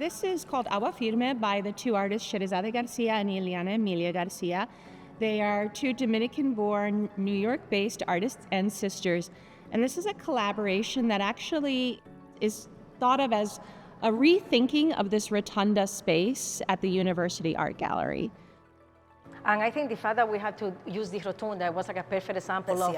This is called Agua Firme by the two artists Scherezade Garcia and Emilia Garcia. They are two Dominican-born, New York-based artists and sisters. And this is a collaboration that actually is thought of as a rethinking of this rotunda space at the University Art Gallery. And I think the fact that we had to use the rotunda was like a perfect example of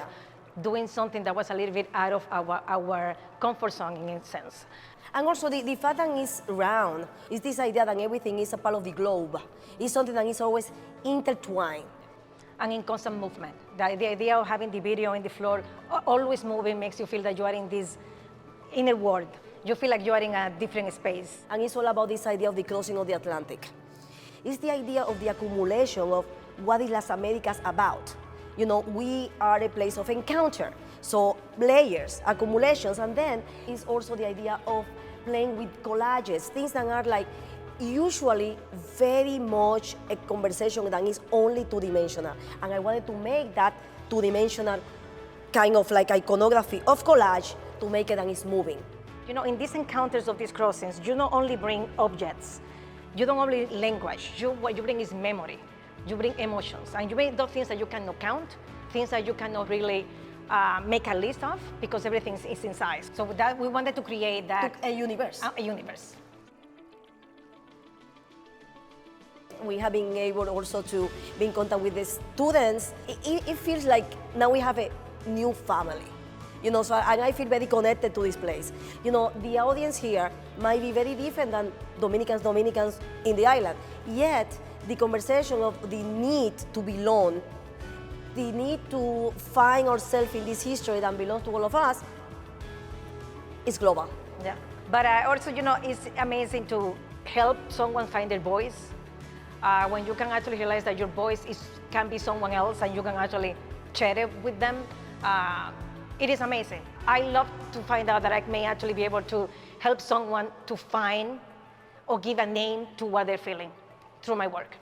doing something that was a little bit out of our comfort zone in a sense. And also the fact that it's round is this idea that everything is a part of the globe. It's something that is always intertwined. And in constant movement. The idea of having the video in the floor, always moving, makes you feel that you are in this inner world. You feel like you are in a different space. And it's all about this idea of the crossing of the Atlantic. It's the idea of the accumulation of what is Las Americas about. You know, we are a place of encounter. So layers, accumulations, and then it's also the idea of playing with collages, things that are like usually very much a conversation that is only two-dimensional. And I wanted to make that two-dimensional kind of like iconography of collage to make it that it's moving. You know, in these encounters of these crossings, you not only bring objects, you don't only language, what you bring is memory, you bring emotions, and you bring those things that you cannot count, things that you cannot really make a list of, because everything is inside. So that we wanted to create that. A universe. A universe. We have been able also to be in contact with the students. It feels like now we have a new family. You know, so and I feel very connected to this place. You know, the audience here might be very different than Dominicans in the island. Yet, the conversation of the need to belong, the need to find ourselves in this history that belongs to all of us, is global. Yeah, but also, you know, it's amazing to help someone find their voice. When you can actually realize that your voice can be someone else and you can actually share it with them. It is amazing. I love to find out that I may actually be able to help someone to find or give a name to what they're feeling through my work.